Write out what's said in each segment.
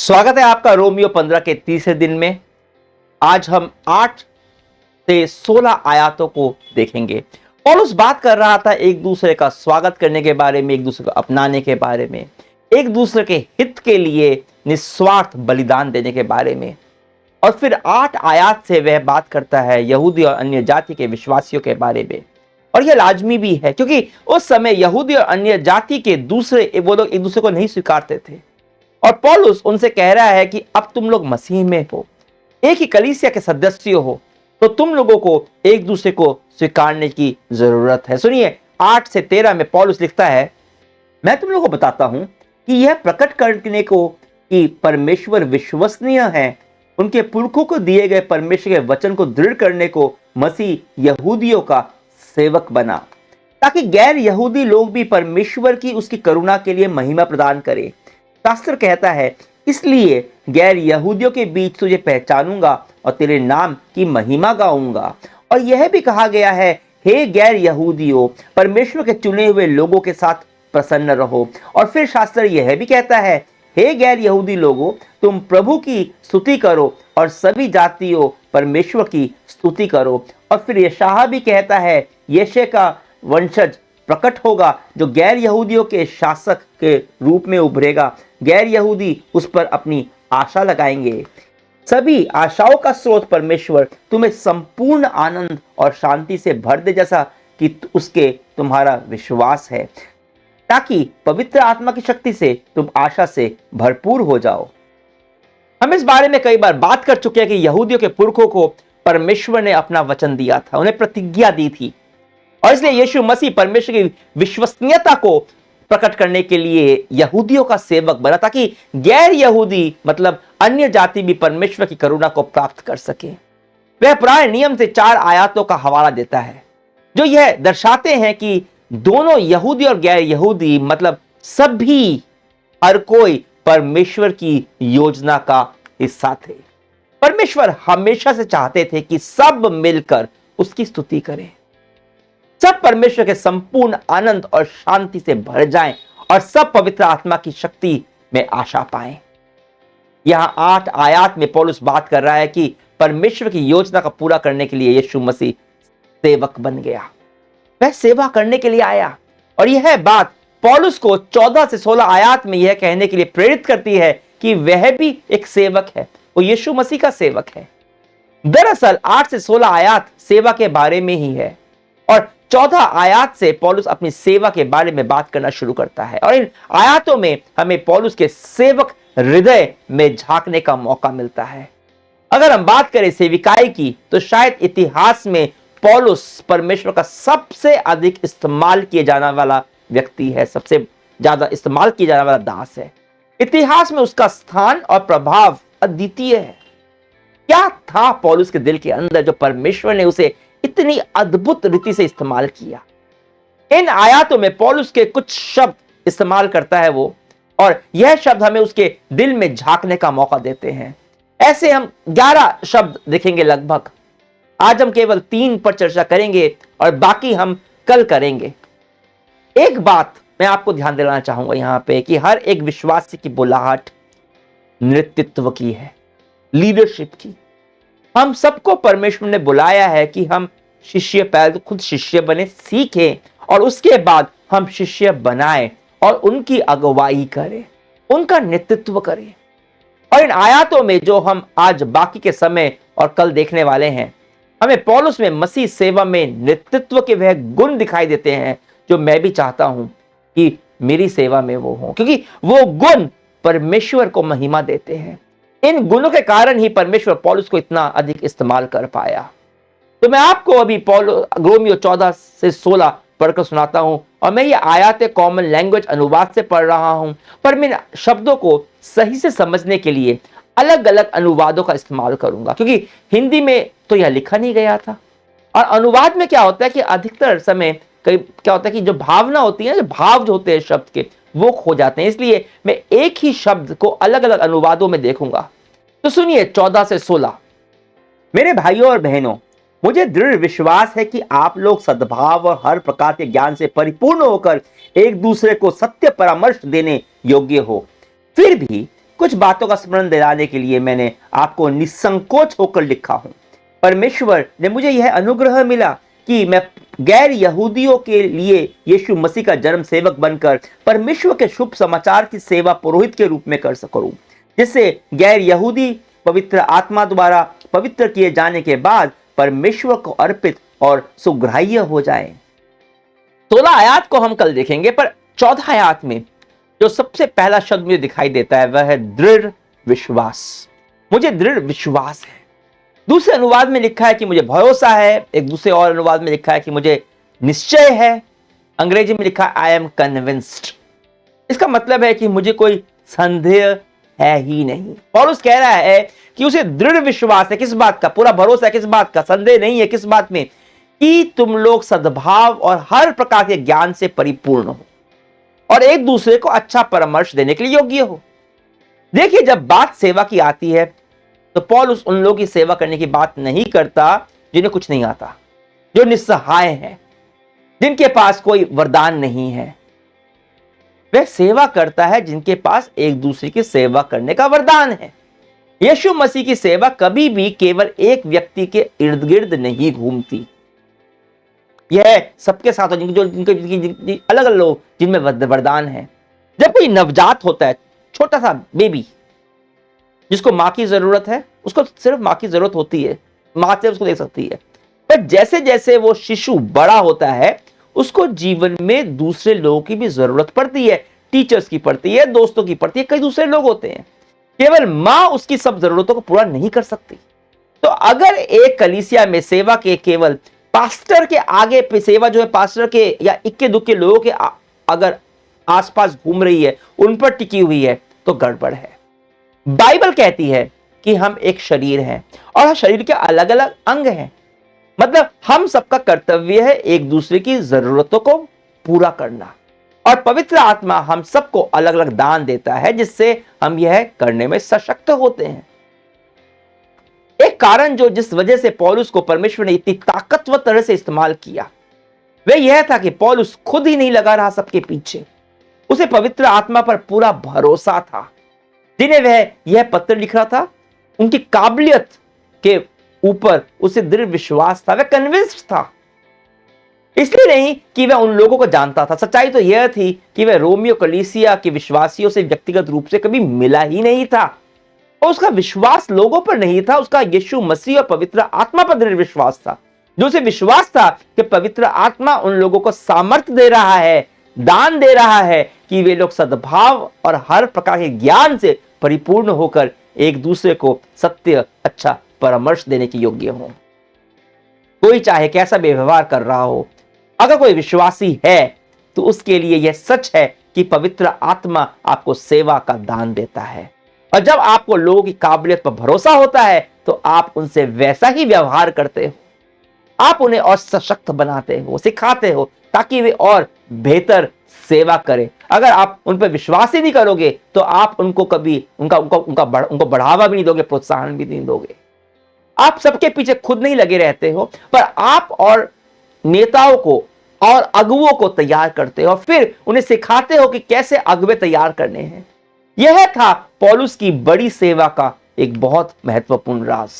स्वागत है आपका रोमियो 15 के तीसरे दिन में। आज हम 8 से 16 आयतों को देखेंगे। पौलुस बात कर रहा था एक दूसरे का स्वागत करने के बारे में, एक दूसरे को अपनाने के बारे में, एक दूसरे के हित के लिए निस्वार्थ बलिदान देने के बारे में। और फिर 8 आयत से वह बात करता है यहूदी और अन्य जाति के विश्वासियों के बारे में। और यह लाजमी भी है क्योंकि उस समय यहूदी और अन्य जाति के वो लोग एक दूसरे को नहीं स्वीकारते थे। और पौलुस उनसे कह रहा है कि अब तुम लोग मसीह में हो, एक ही कलीसिया के सदस्य हो, तो तुम लोगों को एक दूसरे को स्वीकारने की जरूरत है। सुनिए 8 से 13 में पौलुस लिखता है, मैं तुम लोगों को बताता हूं कि यह प्रकट करने को कि परमेश्वर विश्वसनीय है, उनके पुरखों को दिए गए परमेश्वर के वचन को दृढ़ करने को मसीह यहूदियों का सेवक बना, ताकि गैर यहूदी लोग भी परमेश्वर की उसकी करुणा के लिए महिमा प्रदान करें। शास्त्र कहता है, इसलिए गैर यहूदियों के बीच तुझे पहचानूंगा और तेरे नाम की महिमा गाऊंगा। और यह भी कहा गया है, हे गैर यहूदियों, परमेश्वर के चुने हुए लोगों के साथ प्रसन्न रहो। और फिर शास्त्र यह भी कहता है, हे गैर यहूदी लोगों, तुम प्रभु की स्तुति करो और सभी जातियों परमेश्वर की स्तुति करो। और फिर यशायाह भी कहता है, यशे का वंशज प्रकट होगा जो गैर यहूदियों के शासक के रूप में उभरेगा। गैर यहूदी उस पर अपनी आशा लगाएंगे। सभी आशाओं का स्रोत परमेश्वर तुम्हें संपूर्ण आनंद और शांति से भर दे, जैसा कि उसके तुम्हारा विश्वास है, ताकि पवित्र आत्मा की शक्ति से तुम आशा से भरपूर हो जाओ। हम इस बारे में कई बार बात कर चुके हैं कि यहूदियों के पुरखों को परमेश्वर ने अपना वचन दिया था, उन्हें प्रतिज्ञा दी थी। और इसलिए यीशु मसीह परमेश्वर की विश्वसनीयता को प्रकट करने के लिए यहूदियों का सेवक बना, ताकि गैर यहूदी मतलब अन्य जाति भी परमेश्वर की करुणा को प्राप्त कर सके। वह पुराने नियम से 4 आयतों का हवाला देता है जो यह दर्शाते हैं कि दोनों यहूदी और गैर यहूदी मतलब सभी, हर कोई परमेश्वर की योजना का हिस्सा थे। परमेश्वर हमेशा से चाहते थे कि सब मिलकर उसकी स्तुति करें, सब परमेश्वर के संपूर्ण आनंद और शांति से भर जाएं और सब पवित्र आत्मा की शक्ति में आशा पाएं। यहां 8 आयत में पौलुस बात कर रहा है कि परमेश्वर की योजना का पूरा करने के लिए यीशु मसीह सेवक बन गया, वह सेवा करने के लिए आया। और यह बात पौलुस को 14 से 16 आयत में यह कहने के लिए प्रेरित करती है कि वह भी एक सेवक है, वो यीशु मसीह का सेवक है। दरअसल 8 से 16 आयत सेवा के बारे में ही है और 14 आयत से पौलुस अपनी सेवा के बारे में बात करना शुरू करता है। और इन आयतों में हमें पौलुस के सेवक हृदय में झांकने का मौका मिलता है। अगर हम बात करें सेविकाई की, तो शायद इतिहास में पौलुस परमेश्वर का सबसे अधिक इस्तेमाल किए जाने वाला व्यक्ति है, सबसे ज्यादा इस्तेमाल किया जाने वाला दास है। इतिहास में उसका स्थान और प्रभाव अद्वितीय है। क्या था पौलुस के दिल के अंदर जो परमेश्वर ने उसे इतनी अद्भुत रीति से इस्तेमाल किया? इन आयतों में पौलुस के कुछ शब्द इस्तेमाल करता है वो, और यह शब्द हमें उसके दिल में झांकने का मौका देते हैं। ऐसे हम 11 शब्द देखेंगे लगभग। आज हम केवल 3 पर चर्चा करेंगे और बाकी हम कल करेंगे। एक बात मैं आपको ध्यान दिलाना चाहूंगा यहां पे कि हर एक विश्वासी की बुलाहट नेतृत्व की है, लीडरशिप की। हम सबको परमेश्वर ने बुलाया है कि हम शिष्य, पहले खुद शिष्य बने, सीखें और उसके बाद हम शिष्य बनाएं और उनकी अगुवाई करें, उनका नेतृत्व करें। और इन आयतों में जो हम आज बाकी के समय और कल देखने वाले हैं, हमें पौलुस में मसीह सेवा में नेतृत्व के वह गुण दिखाई देते हैं जो मैं भी चाहता हूं कि मेरी सेवा में वो हो, क्योंकि वो गुण परमेश्वर को महिमा देते हैं। इन गुणों के कारण ही परमेश्वर पौलुस को इतना अधिक इस्तेमाल कर पाया। तो मैं आपको अभी रोमियो 14 से 16 पढ़कर सुनाता हूं, और मैं ये आयतें कॉमन लैंग्वेज अनुवाद से पढ़ रहा हूं, पर मैं शब्दों को सही से समझने के लिए अलग अलग अनुवादों का इस्तेमाल करूंगा, क्योंकि हिंदी में तो यह लिखा नहीं गया था। और अनुवाद में क्या होता है कि अधिकतर समय क्या होता है कि जो भावना होती है, जो भाव जो होते हैं शब्द के, वो खो जाते हैं। इसलिए मैं एक ही शब्द को अलग अलग अनुवादों में देखूंगा। तो सुनिए 14 से 16। मेरे भाइयों और बहनों, मुझे दृढ़ विश्वास है कि आप लोग सद्भाव और हर प्रकार के ज्ञान से परिपूर्ण होकर एक दूसरे को सत्य परामर्श देने योग्य हो। फिर भी कुछ बातों का स्मरण दिलाने के लिए मैंने आपको निसंकोच होकर लिखा हूं। परमेश्वर ने मुझे यह अनुग्रह मिला कि मैं गैर यहूदियों के लिए यीशु मसीह का जन्म सेवक बनकर परमेश्वर के शुभ समाचार की सेवा पुरोहित के रूप में कर सकूं, जिससे गैर यहूदी पवित्र आत्मा द्वारा पवित्र किए जाने के बाद परमेश्वर को अर्पित और सुग्राह्य हो जाए। 16 आयत को हम कल देखेंगे, पर 14 आयत में जो सबसे पहला शब्द मुझे दिखाई देता है वह है दृढ़ विश्वास। मुझे दृढ़ विश्वास है। दूसरे अनुवाद में लिखा है कि मुझे भरोसा है, एक दूसरे और अनुवाद में लिखा है कि मुझे निश्चय है, अंग्रेजी में लिखा है आई एम कन्विंस्ड। इसका मतलब है कि मुझे कोई संदेह है ही नहीं। पौलुस कह रहा है कि उसे दृढ़ विश्वास है। किस बात का? पूरा भरोसा है। किस बात का? संदेह नहीं है। किस बात में? कि तुम लोग सद्भाव और हर प्रकार के ज्ञान से परिपूर्ण हो और एक दूसरे को अच्छा परामर्श देने के लिए योग्य हो। देखिए, जब बात सेवा की आती है तो पौलुस उन लोगों की सेवा करने की बात नहीं करता जिन्हें कुछ नहीं आता, जो निस्सहाय हैं, जिनके पास कोई वरदान नहीं है। वह सेवा करता है जिनके पास एक दूसरे की सेवा करने का वरदान है। यीशु मसीह की सेवा कभी भी केवल एक व्यक्ति के इर्द गिर्द नहीं घूमती। यह सबके साथ हो, जिनके अलग अलग लोग जिनमें वरदान है। जब कोई नवजात होता है, छोटा सा बेबी जिसको मां की जरूरत है, उसको सिर्फ मां की जरूरत होती है, मां से उसको देख सकती है। पर जैसे जैसे वो शिशु बड़ा होता है उसको जीवन में दूसरे लोगों की भी जरूरत पड़ती है, टीचर्स की पड़ती है, दोस्तों की पड़ती है, कई दूसरे लोग होते हैं। केवल मां उसकी सब जरूरतों को पूरा नहीं कर सकती। तो अगर एक कलीसिया में सेवा के केवल पास्टर के आगे पे सेवा जो है पास्टर के या इक्के दुक्के लोगों के अगर आसपास घूम रही है, उन पर टिकी हुई है, तो गड़बड़ है। बाइबल कहती है कि हम एक शरीर हैं और शरीर के अलग अलग अंग हैं। मतलब हम सबका कर्तव्य है एक दूसरे की जरूरतों को पूरा करना, और पवित्र आत्मा हम सबको अलग अलग दान देता है जिससे हम यह करने में सशक्त होते हैं। एक कारण जिस वजह से पौलुस को परमेश्वर ने इतनी ताकतवर तरह से इस्तेमाल किया वह यह था कि पौलुस खुद ही नहीं लगा रहा सबके पीछे। उसे पवित्र आत्मा पर पूरा भरोसा था। जिन्हें वह यह पत्र लिख रहा था उनकी काबिलियत के ऊपर उसे दृढ़ विश्वास था। वह कन्विंस्ड था, इसलिए नहीं कि वह उन लोगों को जानता था। सच्चाई तो यह थी कि वह रोमियो कलीसिया के विश्वासियों से व्यक्तिगत रूप से कभी मिला ही नहीं था और उसका विश्वास लोगों पर नहीं था, उसका यीशु मसीह और पवित्र आत्मा पर दृढ़ विश्वास था। जो उसे विश्वास था कि पवित्र आत्मा उन लोगों को सामर्थ्य दे रहा है, दान दे रहा है कि वे लोग सद्भाव और हर प्रकार के ज्ञान से परिपूर्ण होकर एक दूसरे को सत्य अच्छा परामर्श देने के योग्य हो। कोई चाहे कैसा व्यवहार कर रहा हो, अगर कोई विश्वासी है तो उसके लिए यह सच है कि पवित्र आत्मा आपको सेवा का दान देता है। और जब आपको लोगों की काबिलियत पर भरोसा होता है तो आप उनसे वैसा ही व्यवहार करते हो। आप उन्हें और सशक्त बनाते हो, सिखाते हो ताकि वे और बेहतर सेवा करें। अगर आप उन पर विश्वास ही नहीं करोगे तो आप उनको कभी उनको बढ़ावा भी नहीं दोगे, प्रोत्साहन भी नहीं दोगे। आप सबके पीछे खुद नहीं लगे रहते हो, पर आप और नेताओं को और अगुवों को तैयार करते हो, फिर उन्हें सिखाते हो कि कैसे अगुवे तैयार करने हैं। यह था पौलुस की बड़ी सेवा का एक बहुत महत्वपूर्ण राज।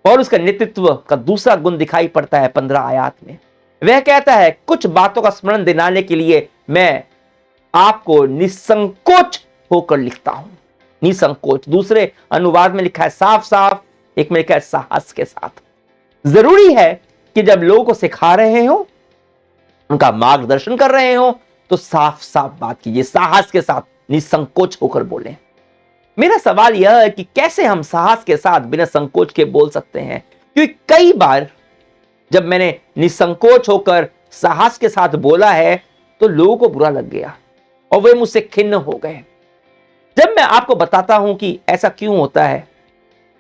पौलुस का नेतृत्व का दूसरा गुण दिखाई पड़ता है 15 आयत में। वह कहता है कुछ बातों का स्मरण दिलाने के लिए मैं आपको निसंकोच होकर लिखता हूं। निसंकोच, दूसरे अनुवाद में लिखा है साफ साफ, एक में लिखा है साहस के साथ। जरूरी है कि जब लोगों को सिखा रहे हो, उनका मार्गदर्शन कर रहे हो, तो साफ साफ बात कीजिए, साहस के साथ, निसंकोच होकर बोलें। मेरा सवाल यह है कि कैसे हम साहस के साथ बिना संकोच के बोल सकते हैं, क्योंकि कई बार जब मैंने निसंकोच होकर साहस के साथ बोला है तो लोगों को बुरा लग गया और वे मुझसे खिन्न हो गए। जब मैं आपको बताता हूं कि ऐसा क्यों होता है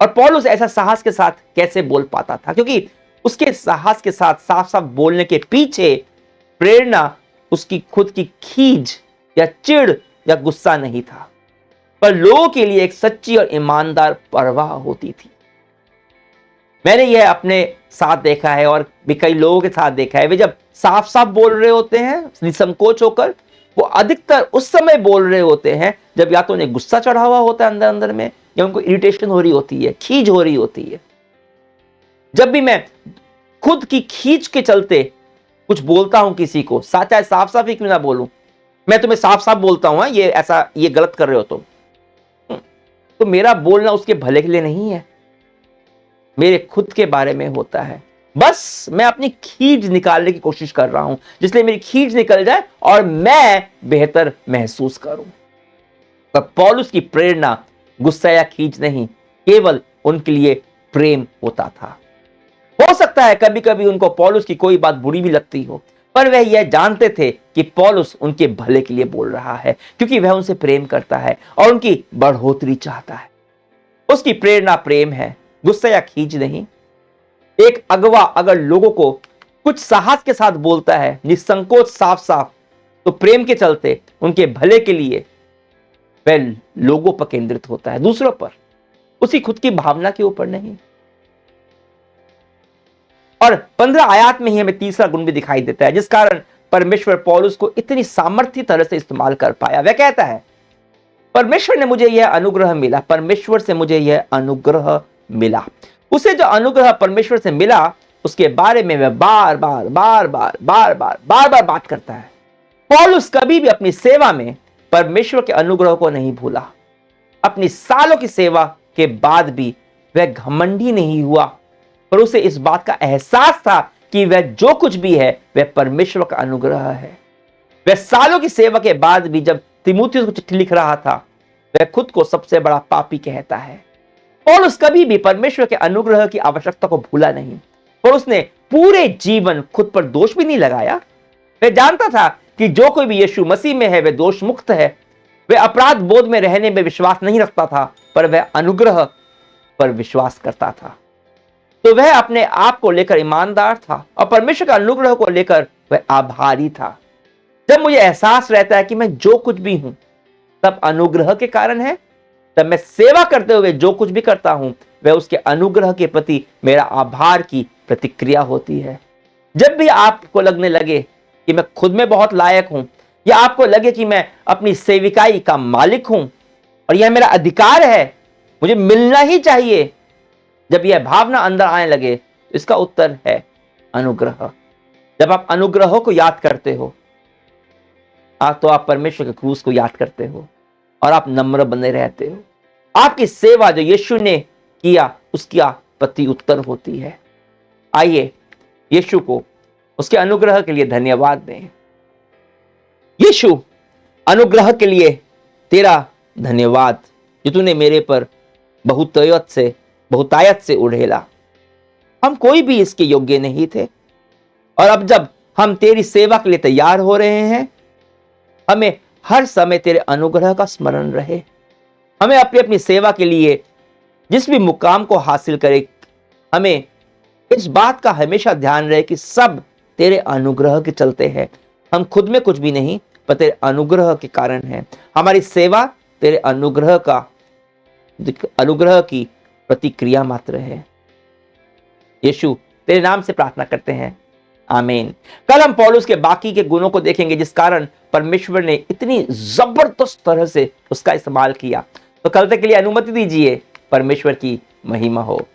और पौलुस ऐसा साहस के साथ कैसे बोल पाता था, क्योंकि उसके साहस के साथ साफ साफ बोलने के पीछे प्रेरणा उसकी खुद की खीज या चिढ़ या गुस्सा नहीं था, पर लोगों के लिए एक सच्ची और ईमानदार परवाह होती थी। मैंने यह अपने साथ देखा है और भी कई लोगों के साथ देखा है। वे जब साफ साफ बोल रहे होते हैं निसंकोच होकर, वो अधिकतर उस समय बोल रहे होते हैं जब या तो उन्हें गुस्सा चढ़ा हुआ होता है अंदर अंदर में, या उनको इरिटेशन हो रही होती है, खींच हो रही होती है। जब भी मैं खुद की खींच के चलते कुछ बोलता हूं किसी को, चाहे साफ साफ ही क्यों ना बोलूं, मैं तुम्हें साफ साफ बोलता हूं, ये ऐसा, ये गलत कर रहे हो तुम, तो मेरा बोलना उसके भले के लिए नहीं है, मेरे खुद के बारे में होता है। बस मैं अपनी खींच निकालने की कोशिश कर रहा हूं, जिसलिए मेरी खींच निकल जाए और मैं बेहतर महसूस करूं। पर पौलुस की प्रेरणा गुस्सा या खींच नहीं, केवल उनके लिए प्रेम होता था। हो सकता है कभी कभी उनको पौलुस की कोई बात बुरी भी लगती हो, पर वह यह जानते थे कि पौलुस उनके भले के लिए बोल रहा है, क्योंकि वह उनसे प्रेम करता है और उनकी बढ़ोतरी चाहता है। उसकी प्रेरणा प्रेम है, गुस्सा या खींच नहीं। एक अगवा अगर लोगों को कुछ साहस के साथ बोलता है, निसंकोच, साफ साफ, तो प्रेम के चलते उनके भले के लिए वह लोगों पर केंद्रित होता है, दूसरों पर, उसी खुद की भावना के ऊपर नहीं। और 15 आयत में ही हमें तीसरा गुण भी दिखाई देता है, जिस कारण परमेश्वर पौलुस को इतनी सामर्थ्य तरह से इस्तेमाल कर पाया। वह कहता है, परमेश्वर ने मुझे यह अनुग्रह मिला, परमेश्वर से मुझे यह अनुग्रह मिला। उसे जो अनुग्रह परमेश्वर से मिला, उसके बारे में वह बार बार बार बार बार बार बार बार बात करता है। पौलुस कभी भी अपनी सेवा में परमेश्वर के अनुग्रह को नहीं भूला। अपनी सालों की सेवा के बाद भी वह घमंडी नहीं हुआ, पर उसे इस बात का एहसास था कि वह जो कुछ भी है वह परमेश्वर का अनुग्रह है। वह सालों की सेवा के बाद भी जब तीमुथियुस को चिट्ठी लिख रहा था, वह खुद को सबसे बड़ा पापी कहता है। पौलुस कभी भी परमेश्वर के अनुग्रह की आवश्यकता को भूला नहीं, पर उसने पूरे जीवन खुद पर दोष भी नहीं लगाया। वह जानता था कि जो कोई भी यीशु मसीह में है वह दोष मुक्त है। वह अपराध बोध में रहने में विश्वास नहीं रखता था, पर वह अनुग्रह पर विश्वास करता था। तो वह अपने आप को लेकर ईमानदार था और परमेश्वर के अनुग्रह को लेकर वह आभारी था। जब मुझे एहसास रहता है कि मैं जो कुछ भी हूं तब अनुग्रह के कारण है, तब मैं सेवा करते हुए जो कुछ भी करता हूं वह उसके अनुग्रह के प्रति मेरा आभार की प्रतिक्रिया होती है। जब भी आपको लगने लगे कि मैं खुद में बहुत लायक हूं, या आपको लगे कि मैं अपनी सेविकाई का मालिक हूं और यह मेरा अधिकार है, मुझे मिलना ही चाहिए, जब यह भावना अंदर आने लगे, तो इसका उत्तर है अनुग्रह। जब आप अनुग्रह को याद करते हो, तो आप परमेश्वर के क्रूस को याद करते हो और आप नम्र बने रहते हो। आपकी सेवा जो यीशु ने किया उसका प्रति उत्तर होती है। आइए यीशु को उसके अनुग्रह के लिए धन्यवाद दें। यीशु, अनुग्रह के लिए तेरा धन्यवाद, जो तूने मेरे पर बहुतायत से उड़ेला। हम कोई भी इसके योग्य नहीं थे, और अब जब हम तेरी सेवा के लिए तैयार हो रहे हैं, हमें हर समय तेरे अनुग्रह का स्मरण रहे। हमें अपनी अपनी सेवा के लिए जिस भी मुकाम को हासिल करे, हमें इस बात का हमेशा ध्यान रहे कि सब तेरे अनुग्रह के चलते हैं। हम खुद में कुछ भी नहीं, पर तेरे अनुग्रह के कारण है। हमारी सेवा तेरे अनुग्रह की प्रतिक्रिया मात्र है। यीशु, तेरे नाम से प्रार्थना करते हैं, आमीन। कल हम पौलुस के बाकी के गुणों को देखेंगे, जिस कारण परमेश्वर ने इतनी जबरदस्त तरह से उसका इस्तेमाल किया। तो कल तक के लिए अनुमति दीजिए। परमेश्वर की महिमा हो।